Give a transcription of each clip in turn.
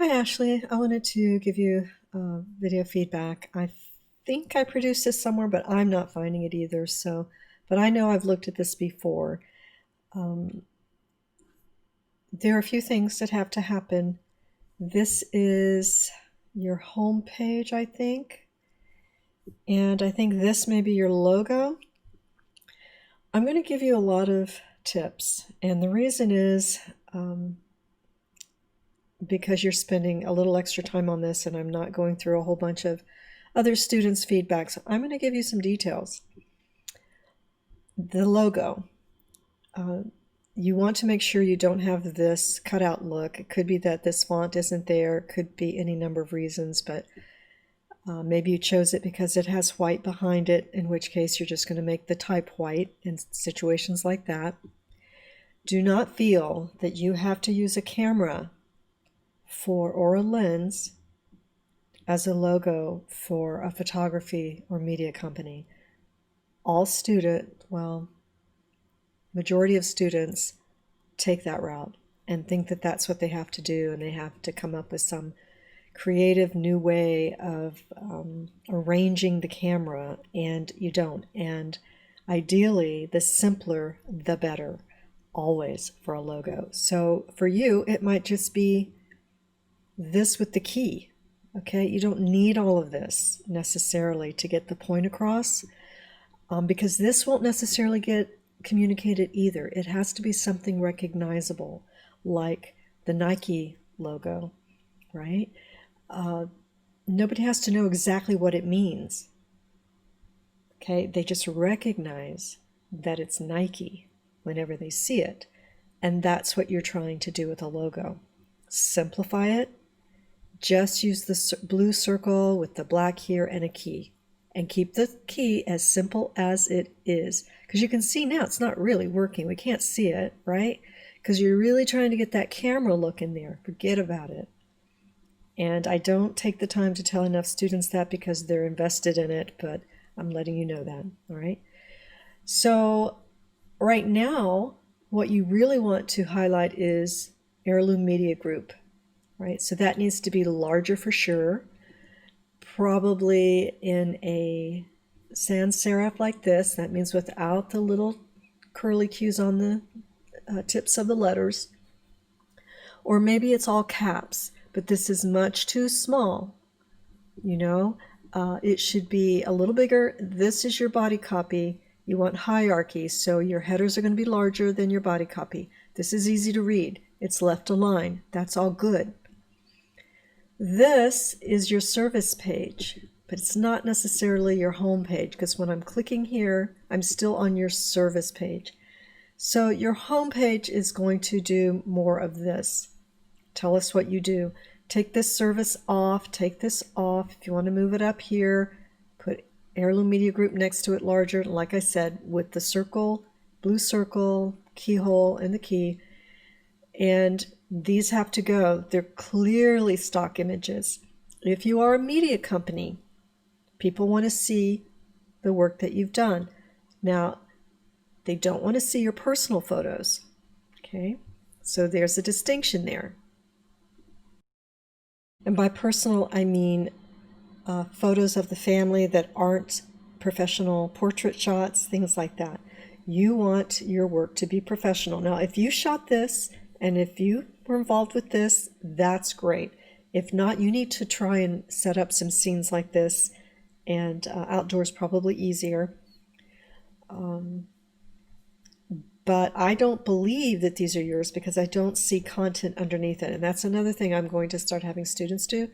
Hi, Ashley. I wanted to give you video feedback. I think I produced this somewhere, but I'm not finding it either. But I know I've looked at this before. Um, there are a few things that have to happen. This is your home page, I think. And I think this may be your logo. I'm going to give you a lot of tips. And the reason is because you're spending a little extra time on this and I'm not going through a whole bunch of other students' feedback. So I'm going to give you some details. The logo. You want to make sure you don't have this cutout look. It could be that this font isn't there. It could be any number of reasons, but maybe you chose it because it has white behind it, in which case you're just going to make the type white in situations like that. Do not feel that you have to use a camera or a lens as a logo for a photography or media company. Majority of students take that route and think that that's what they have to do, and they have to come up with some creative new way of arranging the camera, and you don't. And ideally, the simpler, the better, always for a logo. So for you, it might just be this with the key. Okay, you don't need all of this necessarily to get the point across, because this won't necessarily get communicated either. It has to be something recognizable, like the Nike logo, right? Nobody has to know exactly what it means. Okay, they just recognize that it's Nike whenever they see it. And that's what you're trying to do with a logo. Simplify it. Just use the blue circle with the black here and a key. And keep the key as simple as it is. Because you can see now it's not really working. We can't see it, right? Because you're really trying to get that camera look in there. Forget about it. And I don't take the time to tell enough students that because they're invested in it, but I'm letting you know that, all right? So right now, what you really want to highlight is Heirloom Media Group, right? So that needs to be larger for sure. Probably in a sans serif like this. That means without the little curly cues on the tips of the letters. Or maybe it's all caps, but this is much too small. You know, it should be a little bigger. This is your body copy. You want hierarchy, so your headers are going to be larger than your body copy. This is easy to read. It's left align. That's all good. This is your service page, but it's not necessarily your home page, because when I'm clicking here, I'm still on your service page. So your home page is going to do more of this. Tell us what you do. Take this service off, take this off. If you want to move it up here, put Heirloom Media Group next to it larger, like I said, with the circle, blue circle, keyhole, and the key. And these have to go. They're clearly stock images. If you are a media company, people want to see the work that you've done. Now, they don't want to see your personal photos. Okay, so there's a distinction there. And by personal, I mean photos of the family that aren't professional portrait shots, things like that. You want your work to be professional. Now, if you shot this and if you were involved with this, that's great. If not, you need to try and set up some scenes like this, and outdoors probably easier. But I don't believe that these are yours because I don't see content underneath it. And that's another thing I'm going to start having students do,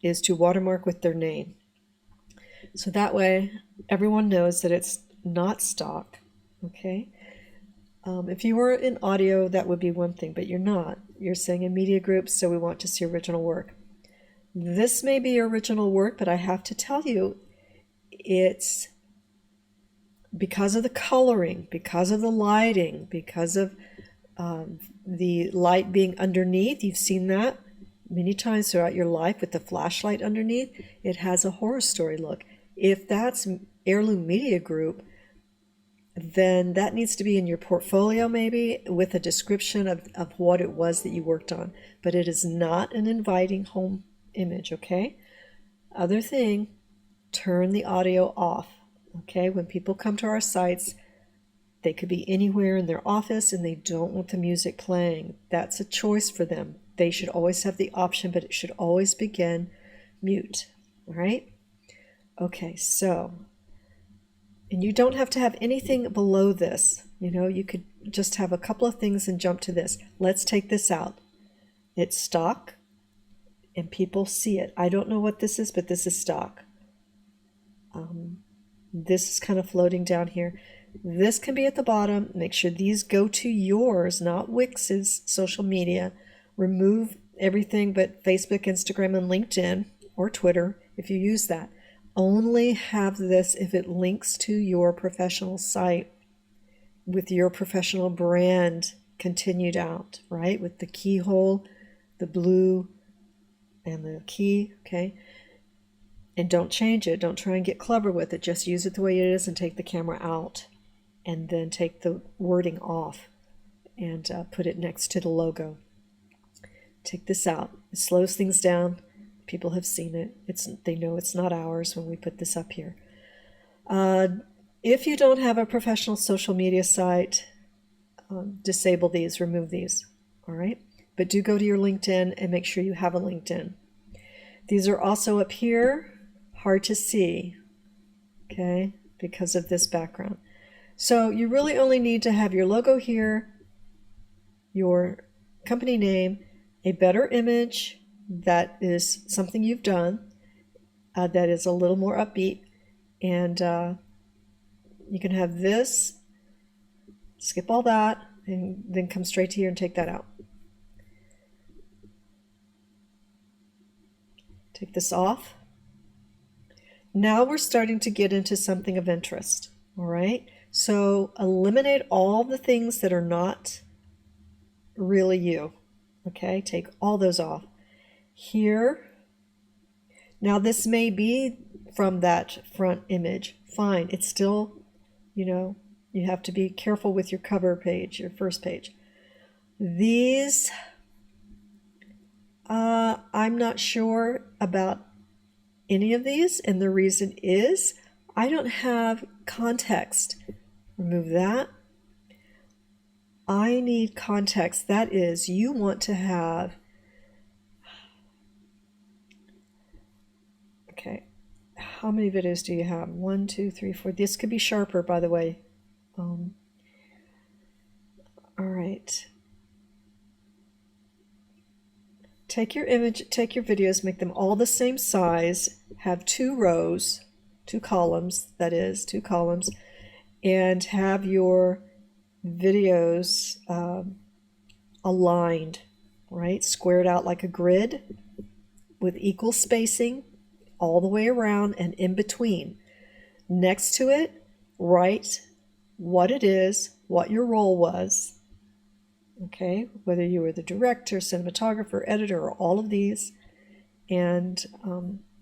is to watermark with their name. So that way everyone knows that it's not stock, okay? If you were in audio, that would be one thing, but you're not. You're saying in media groups, so we want to see original work. This may be original work, but I have to tell you, it's because of the coloring, because of the lighting, because of the light being underneath. You've seen that many times throughout your life with the flashlight underneath. It has a horror story look. If that's Heirloom Media Group, then that needs to be in your portfolio maybe with a description of what it was that you worked on. But it is not an inviting home image, okay? Other thing, turn the audio off, okay? When people come to our sites, they could be anywhere in their office and they don't want the music playing. That's a choice for them. They should always have the option, but it should always begin mute, all right? Okay, so, and you don't have to have anything below this. You know, you could just have a couple of things and jump to this. Let's take this out. It's stock and people see it. I don't know what this is, but this is stock. This is kind of floating down here. This can be at the bottom. Make sure these go to yours, not Wix's social media. Remove everything but Facebook, Instagram, and LinkedIn, or Twitter if you use that. Only have this if it links to your professional site with your professional brand continued out, right? With the keyhole, the blue, and the key, okay? And don't change it. Don't try and get clever with it. Just use it the way it is and take the camera out. And then take the wording off and put it next to the logo. Take this out. It slows things down. People have seen it. They know it's not ours when we put this up here. If you don't have a professional social media site, disable these, remove these, all right? But do go to your LinkedIn and make sure you have a LinkedIn. These are also up here, hard to see, okay, because of this background. So you really only need to have your logo here, your company name, a better image that is something you've done that is a little more upbeat, and you can have this, skip all that, and then come straight to here and take that out. Take this off. Now we're starting to get into something of interest, all right? So eliminate all the things that are not really you, okay? Take all those off. Here, now this may be from that front image. Fine, it's still, you know, you have to be careful with your cover page, your first page. These, I'm not sure about any of these, and the reason is I don't have context. Remove that. I need context. That is, you want to have, okay, how many videos do you have? 1, 2, 3, 4. This could be sharper, by the way. All right. Take your image, take your videos, make them all the same size, have 2 rows, 2 columns, that is, 2 columns, and have your videos aligned, right? Squared out like a grid with equal spacing all the way around and in between. Next to it, write what it is, what your role was, okay? Whether you were the director, cinematographer, editor, or all of these, and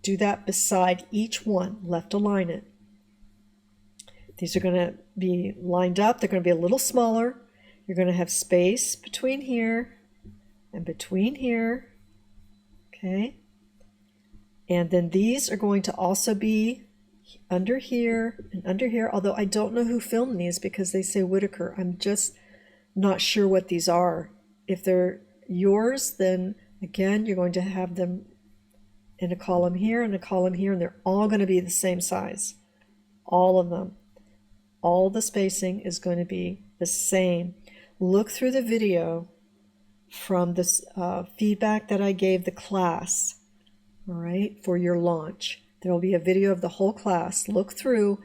do that beside each one, left align it. These are going to be lined up. They're going to be a little smaller. You're going to have space between here and between here, okay? And then these are going to also be under here and under here, although I don't know who filmed these because they say Whitaker. I'm just not sure what these are. If they're yours, then again, you're going to have them in a column here and a column here, and they're all going to be the same size. All of them. All the spacing is going to be the same. Look through the video from this feedback that I gave the class, all right, for your launch. There will be a video of the whole class. Look through,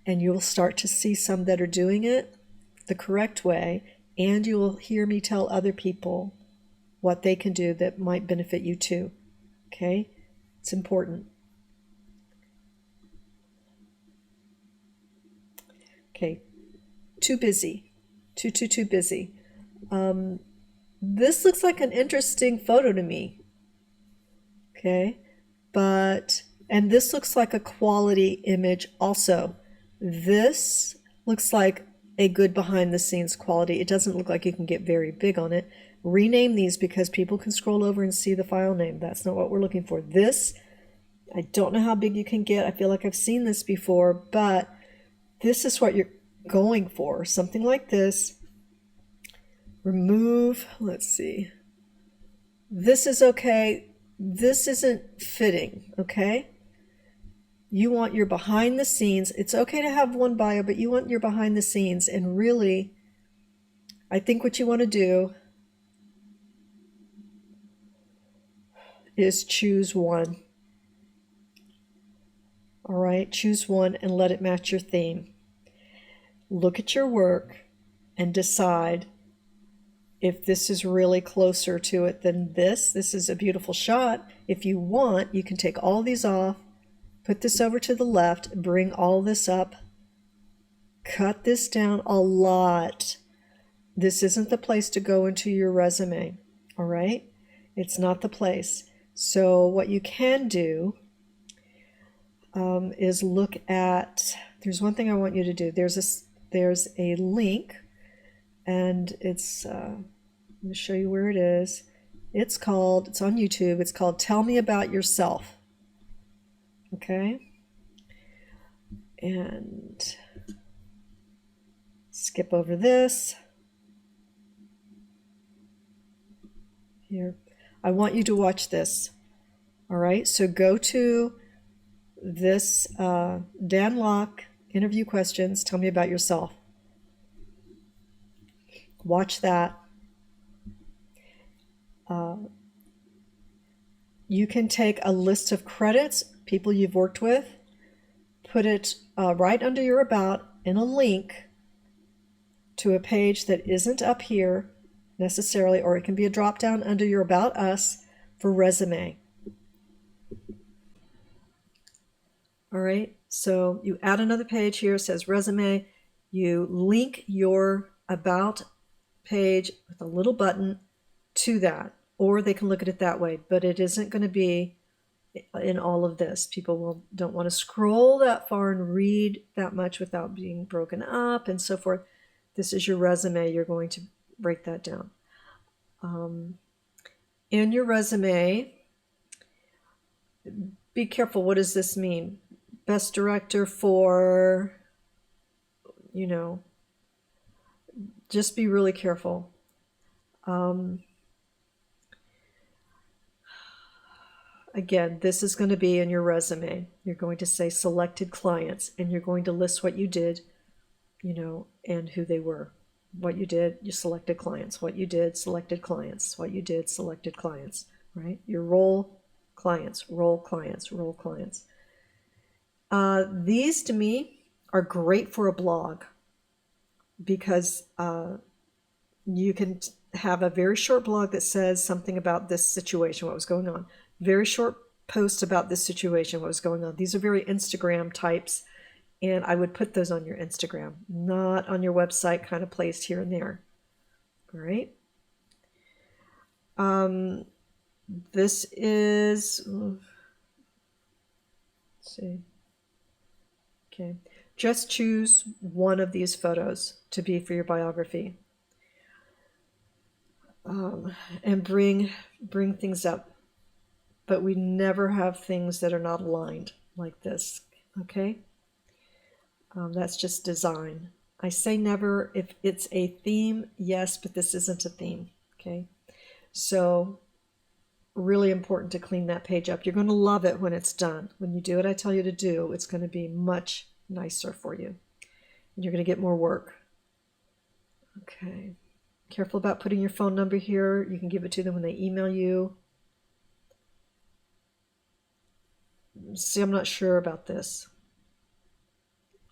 and you will start to see some that are doing it the correct way, and you will hear me tell other people what they can do that might benefit you too, okay? It's important. Okay, too busy, too busy. This looks like an interesting photo to me, okay? And this looks like a quality image also. This looks like a good behind the scenes quality. It doesn't look like you can get very big on it. Rename these because people can scroll over and see the file name. That's not what we're looking for. This, I don't know how big you can get. I feel like I've seen this before, but this is what you're going for. Something like this. Remove, let's see. This is okay. This isn't fitting, okay? You want your behind the scenes. It's okay to have one bio, but you want your behind the scenes. And really, I think what you want to do is choose one. All right, choose one and let it match your theme. Look at your work and decide if this is really closer to it than this. This is a beautiful shot. If you want, you can take all these off, put this over to the left, bring all this up, cut this down a lot. This isn't the place to go into your resume, all right? It's not the place. So what you can do is look at, there's one thing I want you to do. There's a link, and it's, I'm going to show you where it is. It's on YouTube. It's called Tell Me About Yourself. Okay? And skip over this. Here. I want you to watch this. All right? So go to this Dan Locke interview questions. Tell me about yourself. Watch that. You can take a list of credits, people you've worked with, put it right under your about in a link to a page that isn't up here necessarily, or it can be a drop down under your About Us for resume. All right, so you add another page here, it says resume. You link your About page with a little button to that, or they can look at it that way, but it isn't going to be in all of this. People don't want to scroll that far and read that much without being broken up and so forth. This is your resume. You're going to break that down. In your resume, be careful. What does this mean? Best director for, just be really careful. Again, this is going to be in your resume. You're going to say selected clients, and you're going to list what you did, and who they were. What you did, you selected clients. What you did, selected clients. What you did, selected clients, right? Your role, clients, role, clients, role, clients. These, to me, are great for a blog because you can have a very short blog that says something about this situation, what was going on. Very short post about this situation, what was going on. These are very Instagram types, and I would put those on your Instagram, not on your website, kind of placed here and there. All right. This is, let's see. Okay. Just choose one of these photos to be for your biography. And bring things up. But we never have things that are not aligned like this, okay? That's just design. I say never. If it's a theme, yes, but this isn't a theme, okay? So really important to clean that page up. You're going to love it when it's done. When you do what I tell you to do, it's going to be much nicer for you. And you're going to get more work. Okay. Careful about putting your phone number here. You can give it to them when they email you. See, I'm not sure about this.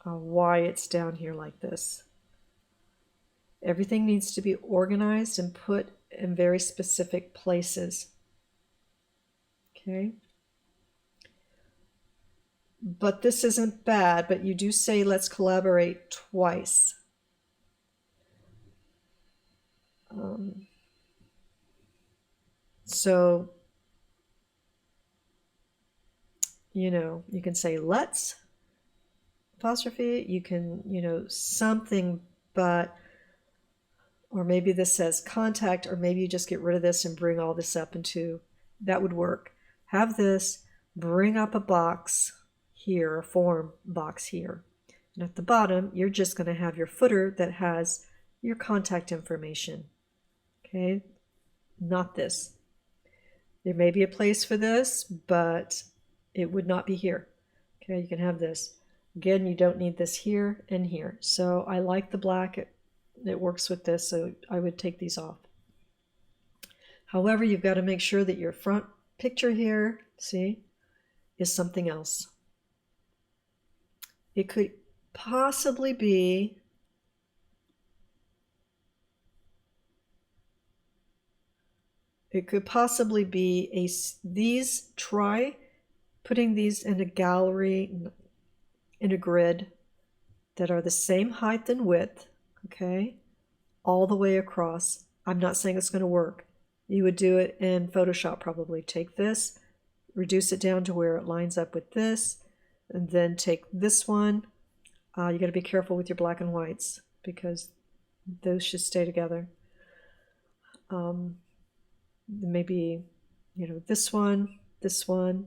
Why it's down here like this. Everything needs to be organized and put in very specific places. Okay. But this isn't bad, but you do say let's collaborate twice. So, you can say let's, apostrophe, you can, something, but, or maybe this says contact, or maybe you just get rid of this and bring all this up into, that would work. Have this, bring up a box here, a form box here. And at the bottom, you're just going to have your footer that has your contact information. Okay, not this. There may be a place for this, but it would not be here. Okay, you can have this. Again, you don't need this here and here. So I like the black. It works with this, so I would take these off. However, you've got to make sure that your front picture here, see, is something else. It could possibly be these, try putting these in a gallery, in a grid that are the same height and width, okay, all the way across. I'm not saying it's going to work. You would do it in Photoshop probably. Take this, reduce it down to where it lines up with this, and then take this one. You got to be careful with your black and whites because those should stay together. Maybe, this one, this would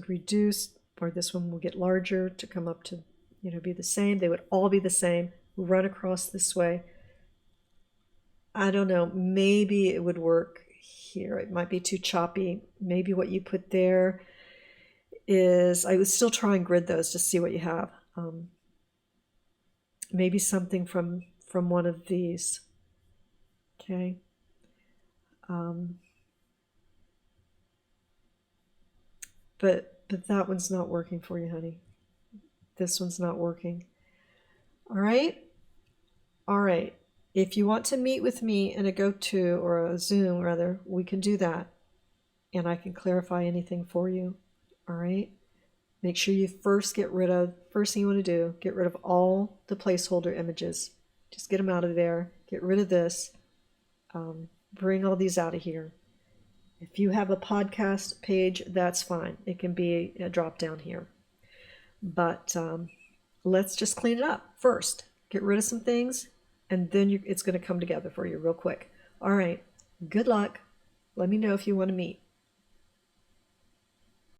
reduce, or this one will get larger to come up to, be the same. They would all be the same, run across this way. I don't know, maybe it would work here. It might be too choppy. Maybe what you put there is, I would still try and grid those to see what you have. Maybe something from one of these. Okay. But that one's not working for you, honey. This one's not working. All right? All right. If you want to meet with me in a go-to, or a Zoom rather, we can do that. And I can clarify anything for you. All right? Make sure you first thing you want to do, get rid of all the placeholder images. Just get them out of there. Get rid of this. Bring all these out of here. If you have a podcast page, that's fine. It can be a drop down here. But let's just clean it up first. Get rid of some things, and then it's going to come together for you real quick. All right. Good luck. Let me know if you want to meet.